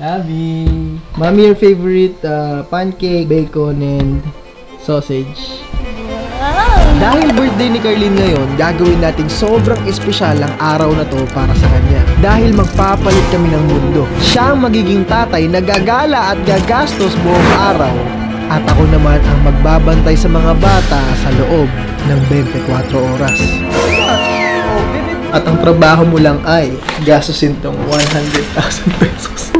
Labi. Mommy, your favorite pancake, bacon, and sausage. Dahil birthday ni Carlene ngayon, gagawin natin sobrang espesyal ang araw na to para sa kanya. Dahil magpapalit kami ng mundo. Siya ang magiging tatay na gagala at gagastos buong araw. At ako naman ang magbabantay sa mga bata sa loob ng 24 oras. At ang trabaho mo lang ay gastusin tong 100,000 pesos.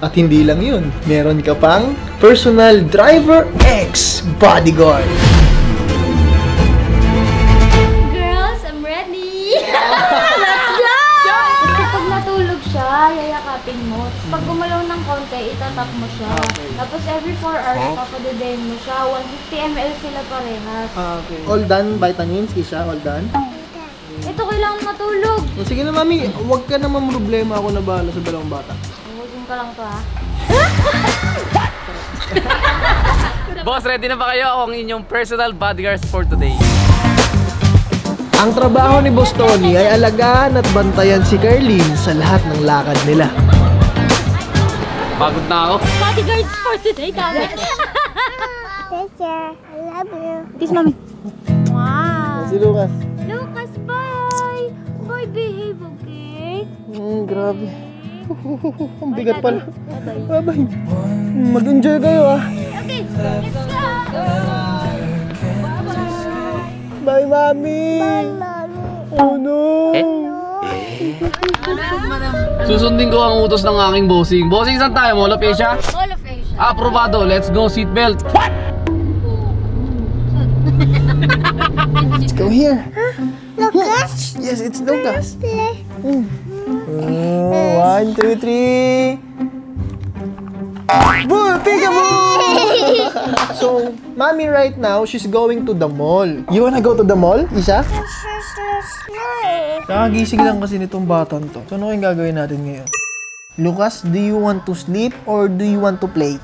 At hindi lang yun, meron ka pang personal driver X bodyguard. Girls, I'm ready! Let's go! Kasi pag natulog siya, yayakapin mo. Pag gumalaw ng konti, itatap mo siya. Tapos every 4 hours, papadedayin mo siya. 150 ml sila parehas. Okay. All done, vitamins, Kisha, all done. Ito kailangan matulog. Sige na, mami, huwag ka naman problema, ako na bahala sa dalawang bata. Huwagin ka lang to, ha? Boss, ready na ba kayo? Ako ang inyong personal bodyguards for today. Ang trabaho ni Boss Tony ay alagaan at bantayan si Carlene sa lahat ng lakad nila. Pagod na ako. Bodyguards for today, dami. Teacher, I love you. Kiss, mami. Wow. Si Lucas. Lucas, bye! Boy, behave, okay? Grabe. Ang bigat pala. Bye-bye. Mag-enjoy kayo, ah. Okay, let's go! Bye, mami. Bye, Mommy. Oh, no. Susundin ko ang utos ng aking bossing. Bossing, saan tayo? Mall of Asia? All of Asia. Aprobado. Let's go, seatbelt. What? Let's go here. Lucas, Yes, it's Lucas. play. 1, 2, 3. Boom! Peekaboo! So, mommy right now, she's going to the mall. You wanna go to the mall, Isha? Kakagising lang kasi nitong batan to. So, ano kayong gagawin natin ngayon? Lucas, do you want to sleep or do you want to play?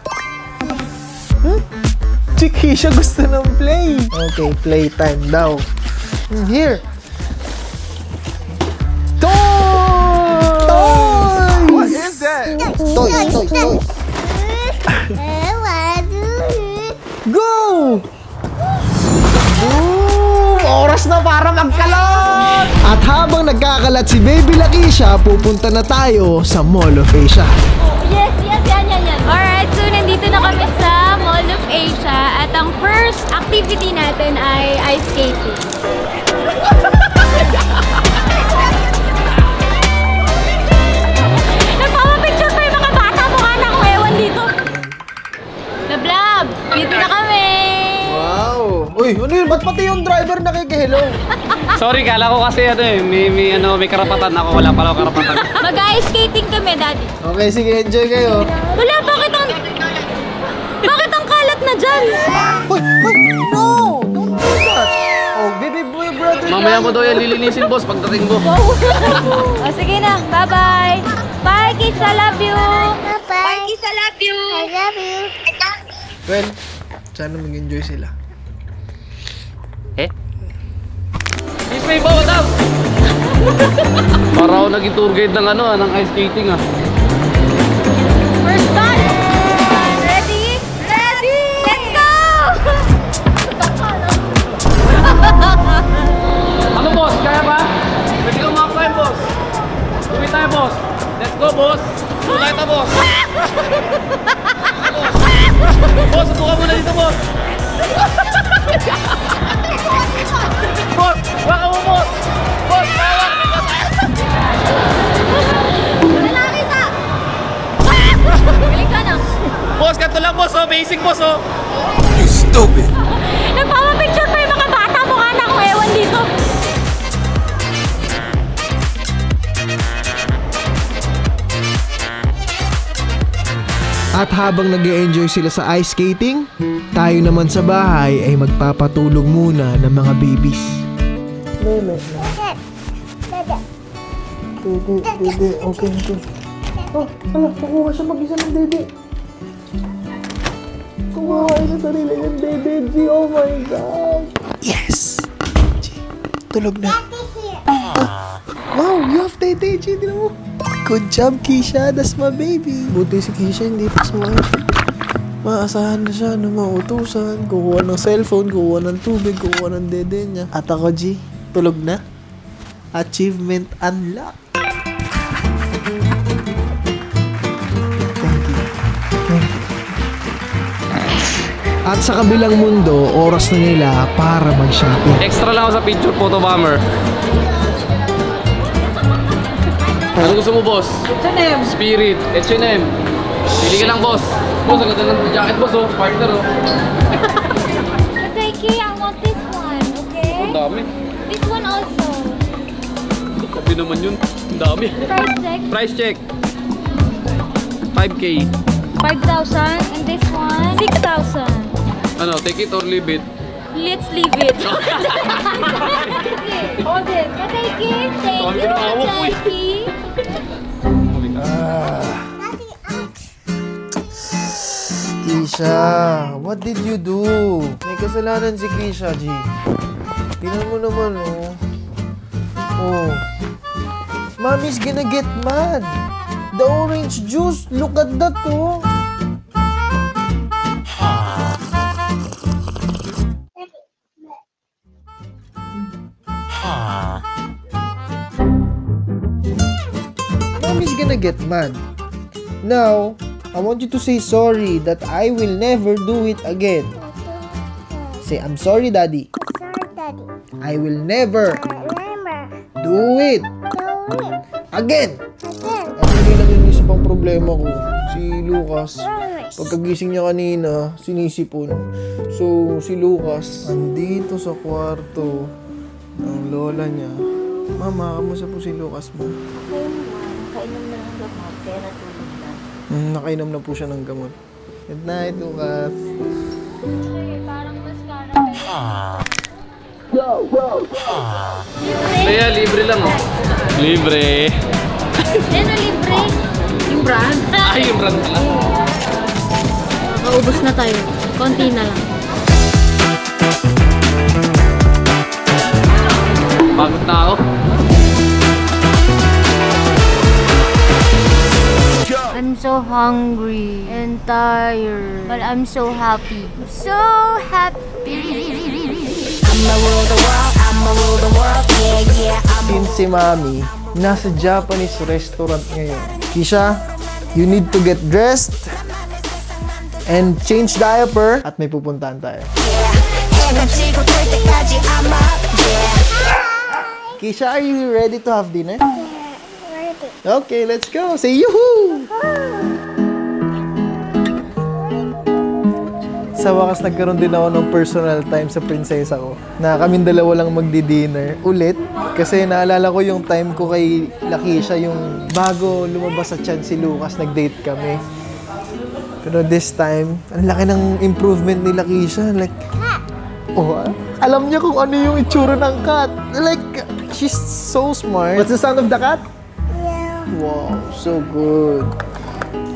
Si Kisha gusto ng play. Okay, playtime daw. Here. Toys! What is that? Toys. Go! Boom! Oras na para magkalat! At habang nagkakalat si Baby Lakeisha, pupunta na tayo sa Mall of Asia. Yes, yan. Alright, so nandito na kami sa Mall of Asia at ang first activity natin ay ice skating. Nagpapapicture pa yung mga bata, mukha na akong ewan dito. Nablab! Dito na kami! Wow! Uy, ano yun? Ba't pati yung driver nakikihelo? Sorry, kala ko kasi may karapatan ako. Wala pala ako karapatan. Mag-ice skating kami, Daddy. Okay, sige, enjoy kayo. Wala, bakit ang kalat na dyan? Hoy! No! Don't do that! Oh, baby boy, brother. Mamaya mo daw yan lilinisin, boss, pagdating mo. O, sige na. Bye-bye. Bye, kids. I love you. Bye, kids. I love you. I love you. Well, sana mag-enjoy sila. Miss May, bawat out! Para ako naging tour guide ng ice skating, ah. First time. Ready? Ready! Let's go! Ano, boss? Kaya ba? Pwede kang makakain, boss. Tuloy tayo, boss. Let's go, boss. Tuloy tayo, boss. Boss, sutukan mo na dito, boss. Boss, waka mo, boss. Boss, waka. Wala nakita! Galing ka na. Boss, kanto lang, boss, oh. Basic, boss, oh. You stupid! Nagpapapicture pa yung mga bata, mukha na akong ewan dito. At habang nag-e-enjoy sila sa ice skating, tayo naman sa bahay ay magpapatulog muna ng mga babies. Dede, okay. Oh, ala, kukuha siya mag-isa ng dede. Kukuha siya sarili ng dede, G. Oh my God. Yes! G, tulog na. Wow, you have dede, G. Tignan mo. Good job, Keisha. That's my baby. Buti si Keisha hindi pa smart. Maasahan na siya na mautusan. Kukuha ng cellphone, kukuha ng tubig, kukuha ng dede niya. At ako, G, tulog na. Achievement unlocked. Thank you. At sa kabilang mundo, oras na nila para mag-shopping. Extra lang ako sa picture photo bomber. Ano gusto mo, boss? H&M. Spirit. H&M. Pili ka lang, boss. Boss, ang ganda ng jacket, boss, oh. Partner, oh. Okay, Key, I want this one, okay? Ang dami. This one also. Sabi naman yun. Ang dami. Price check. Price check. 5K. 5,000. And this one, 6,000. Ano, take it or leave it? Let's leave it. Okay, hold it. Okay, Key. Thank you, Key. Keisha, what did you do? May kasalanan si Keisha, G. Tingnan mo naman, oh. Oh. Mommy's gonna get mad. The orange juice, look at that, oh. Mommy's gonna get mad. Now, I want you to say sorry that I will never do it again. Say, I'm sorry, Daddy. Sorry, Daddy. I will never Remember. do it Do it. again. Again. At hindi lang yung isa pang problema ko. Si Lucas, Promise. pagkagising niya kanina, sinisipon. So, si Lucas, andito sa kwarto ng lola niya. Mama, kamusta po si Lucas mo? Nakainom na ng gamot, kaya natulog na. Nakainom na po siya ng gamot. Good night, Lucas. Parang mascara Kaya, libre lang, oh. Libre. Ano libre? Yung brand? Ay, yung brand pala. Maubos na tayo. Konti na lang. Pagod na ako. I'm so hungry and tired, but I'm so happy. So happy. Since si Mami, nasa Japanese restaurant ngayon. Kisha, you need to get dressed and change diaper at may pupuntahan tayo. Kisha, are you ready to have dinner? Ready. Okay, let's go. Say yoo-hoo! Sa wakas, nagkaroon din ako ng personal time sa prinsesa ko. Na kaming dalawa lang magdi-dinner ulit. Kasi naalala ko yung time ko kay Lakisha, yung bago lumabas sa tiyan si Lucas, nag-date kami. Pero this time, ang laki ng improvement ni Lakisha. Like, oh, alam niya kung ano yung itsura ng cat. Like, she's so smart. What's the sound of the cat? Yeah. Wow, so good.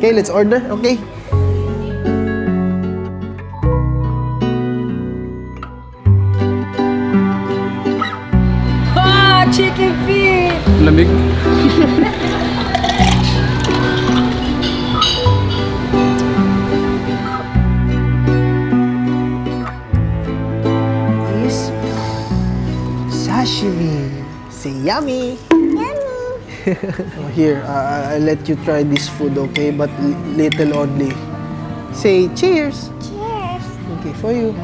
Okay, let's order. Okay. Chicken feet! Lamig. Is sashimi. Say yummy. Here, I'll let you try this food, okay? But little only. Say cheers. Cheers. Okay, for you.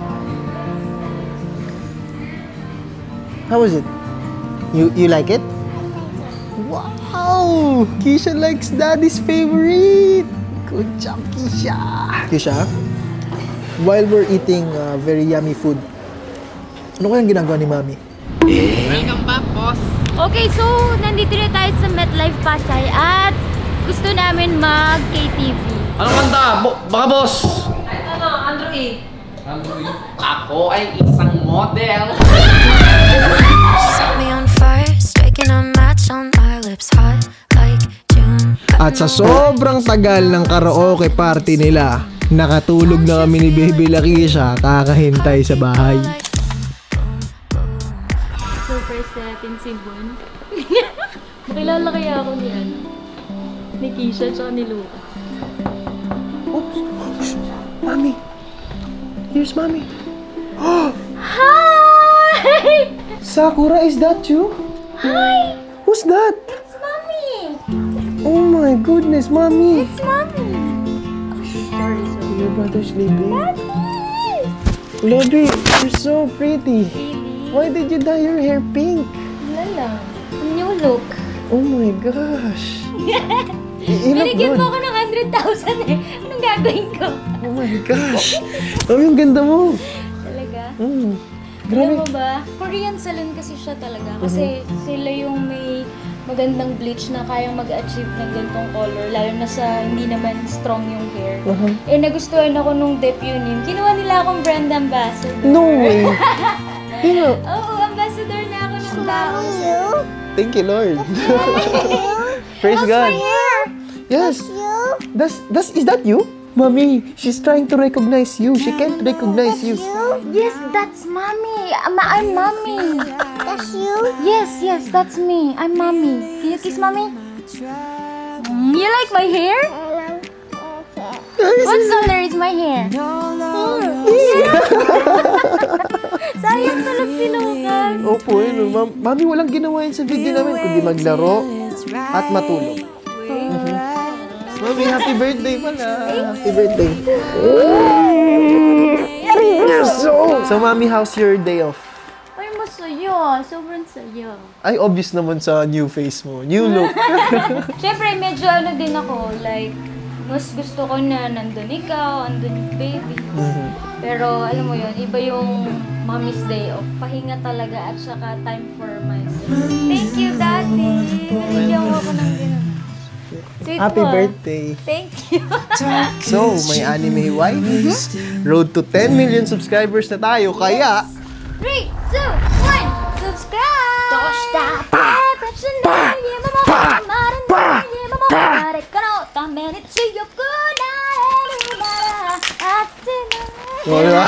How was it? You like it? Wow! Keisha likes Daddy's favorite. Good job, Keisha. Keisha, while we're eating very yummy food, ano kayang ginagawa ni Mami? Welcome back, boss. Okay, so nandito na tayo sa MetLife Pasay at gusto namin mag-KTV. Anong kanta? Baka, boss. Ano? Android? Android. Ako ay isang model. Set me on fire, striking a match on my lips, hot like June. At sa sobrang tagal ng karaoke party nila, nakatulog na kami ni Baby Lakisha kakahintay sa bahay. Super setting si Bon. Kilala kaya ako niyan. Ni Keisha tsaka ni Luca. Oops. Mommy. Here's Mommy. Hi! Sakura, is that you? Hi! Who's that? It's Mommy! Oh my goodness, Mommy. It's Mommy! Oh, sorry. Your brother's sleeping. Daddy! Lodi, you're so pretty. Why did you dye your hair pink? Wala lang. A new look. Oh my gosh. You look Binigyan good. mo ako ng 100,000 eh. Anong gagawin ko? Oh my gosh. Oh, yung ganda mo. Talaga? Mm. Alam Grabe. mo ba, Korean salon kasi siya talaga. Kasi sila yung may magandang bleach na kayang mag-achieve ng ganitong color. Lalo na sa hindi naman strong yung hair. Eh, nagustuhan ako nung Depunim. Kinuha nila akong brand ambassador. No way. Yeah. Oo, ambassador na ako ng tao. Thank you, Lord. Praise God. Yes. Is that you? Mommy, she's trying to recognize you. She can't recognize you. Yes, that's mommy. I'm mommy. That's you? Yes, that's me. I'm mommy. Can you kiss mommy? You like my hair? What color is my hair? Sayang tulog si Lucas. Opo, yun. Mami, walang ginawa yun sa video namin kundi maglaro at matulog. Mami, happy birthday pala. Happy birthday. So, Mami, how's your day off? Ay, masaya. Sobrang saya. Ay, obvious naman sa new face mo. New look. Siyempre, medyo ano din ako, like, mas gusto ko na nandun ikaw, andun yung baby. Pero, alam mo yun, iba yung mommy's day off. Pahinga talaga at saka time for myself. Thank you, Daddy. Nalagyan mo ako ng gano'n. Sweet Happy mo. birthday. Thank you. So, may anime wife. Road to 10 million subscribers na tayo. Kaya, 3, 2, 1, subscribe! wala.